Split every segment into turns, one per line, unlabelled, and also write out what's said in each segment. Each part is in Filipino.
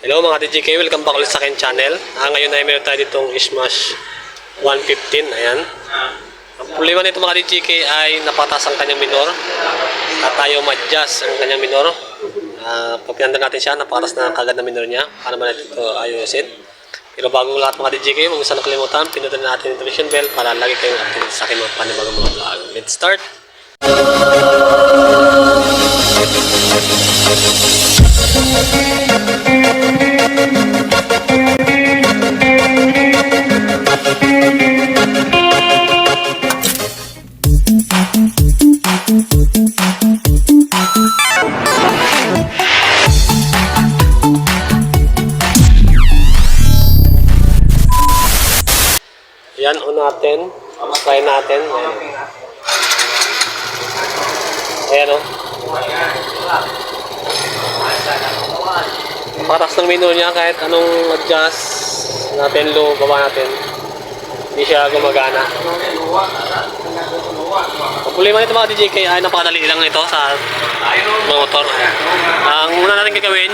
Hello mga DJK, welcome back ulit sa akin channel. Ngayon ay meron tayo ditong Smash 115. Ayan. Ang problema nito mga DJK ay napataas ang kanyang minor at tayo ma-adjust ang kanyang minor. Pag pinanda natin siya, napataas na kagad na minor niya. Paano ba natin ito ayusin? Pero bago lahat mga DJK, huwag saan nakalimutan, pinutin natin yung notification bell para lagi kayong updated sa aking mga panibagong mga vlog. Let's start! Yan, on natin. Try natin. Ayan o. Patas ng minor niya kahit anong adjust natin, low, baba natin. Hindi siya gumagana. Ang problema nito mga DJK ay napakadali lang nito sa motor. Ang muna natin gagawin,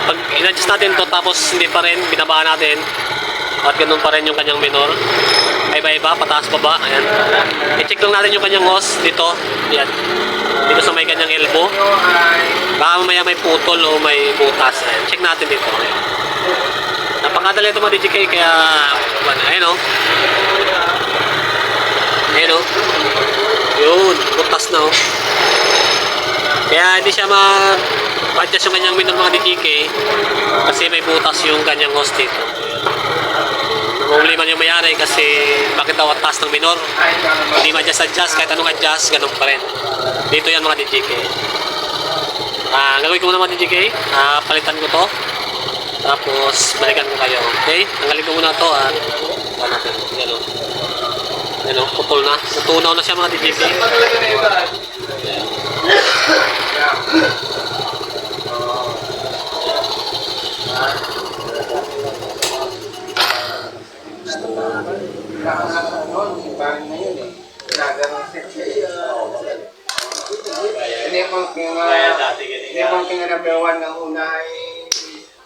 pag in-adjust natin ito tapos hindi pa rin, binabaan natin. At ganun pa rin yung kanyang minor. Iba-iba, pataas pa ba? Ayan. I-check lang natin yung kanyang hose dito. Ayan. Dito sa may kanyang elbow. Baka mamaya may putol o may butas. Ayan. Check natin dito. Ayan. Napakadali ito mga DJK kaya ayan o. Ayan o. Yun. Butas na o. Kaya hindi siya ma-adjust yung kanyang minor mga DJK kasi may butas yung kanyang hose dito. Problema yung mayari kasi bakit daw ang taas ng minor, hindi ma-adjust kahit anong adjust, ganun pa rin. Dito yan mga DJK. Gagawin ko muna mga DJK, palitan ko to tapos balikan ko kayo. Okay, tanggalin ko muna to at natin. Yan o, putol na, natunaw na siya mga DJK.
Hindi mo number 1 ng una ay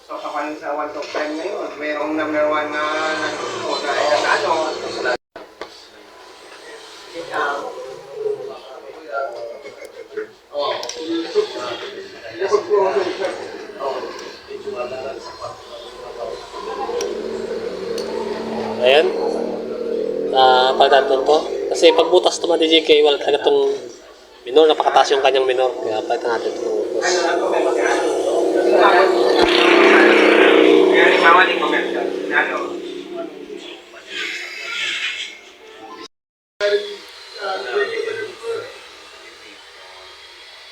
sosokan sa 1 to 10 ngayon. Mayroong number 1 na una ay ano.
Ayan. Palitan to. Kasi pagbutas ito mga DJK, wala talaga itong minor, napakataas yung kanyang minor. Kaya palitan natin ito.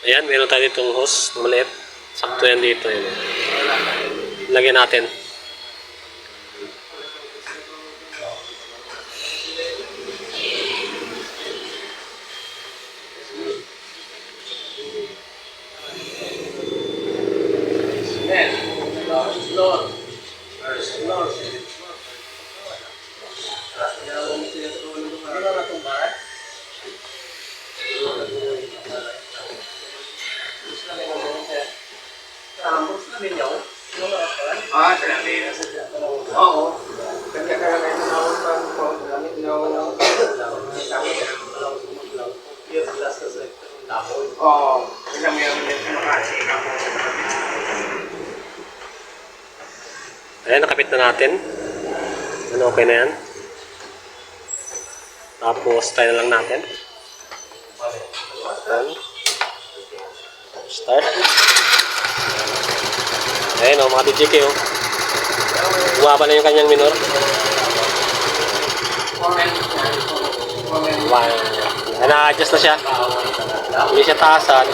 Ayan, meron tayo ditong hose na maliit. Sakto yan dito. Ayan. Lagyan natin.
Oo. Kanya ka lang ay nakawag pa. Lamit na ako ng oo. Kaya mo yung makasik ako.
Ayan, nakapit na natin. Ano, okay na yan. Tapos, try na lang natin. Ayan. Start. Ayan o, mga DJK o. Bumaba na yung kanyang minor. Ayan, na-adjust na siya. Hindi siya taasan.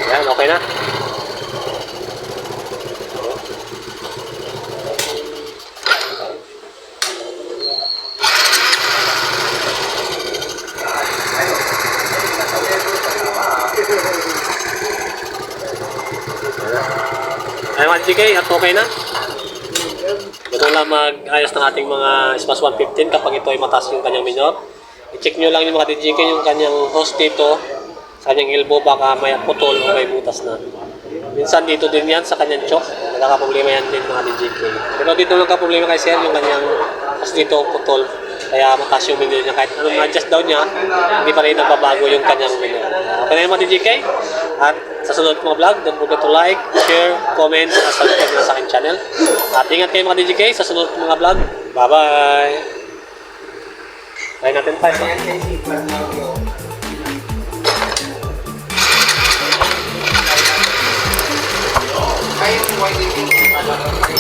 Ayan, okay na. Ay, mga DJK, at okay na. Ganun lang mag-ayos ng ating mga Smash 115 kapag ito ay mataas yung kanyang minor. I-check nyo lang yung mga DJK yung kanyang host dito sa kanyang elbow, baka may putol o may butas na. Minsan dito din yan sa kanyang choke, nagkakaproblema yan din mga DJK. Pero dito nagka-problema kay Sir yung kanyang host dito putol, kaya mataas yung minor niya. Kahit anong adjust daw niya, hindi pa rin nagbabago yung kanyang minor. Okay na yung mga DJK? At sa sunod mga vlog, don't forget to like, share, comment, at subscribe na sa aking channel. At ingat kayo mga DJK sa sunod mga vlog. Bye-bye! Try natin tayo.
Ayan kay Sigmund Mario. Ay, yung winding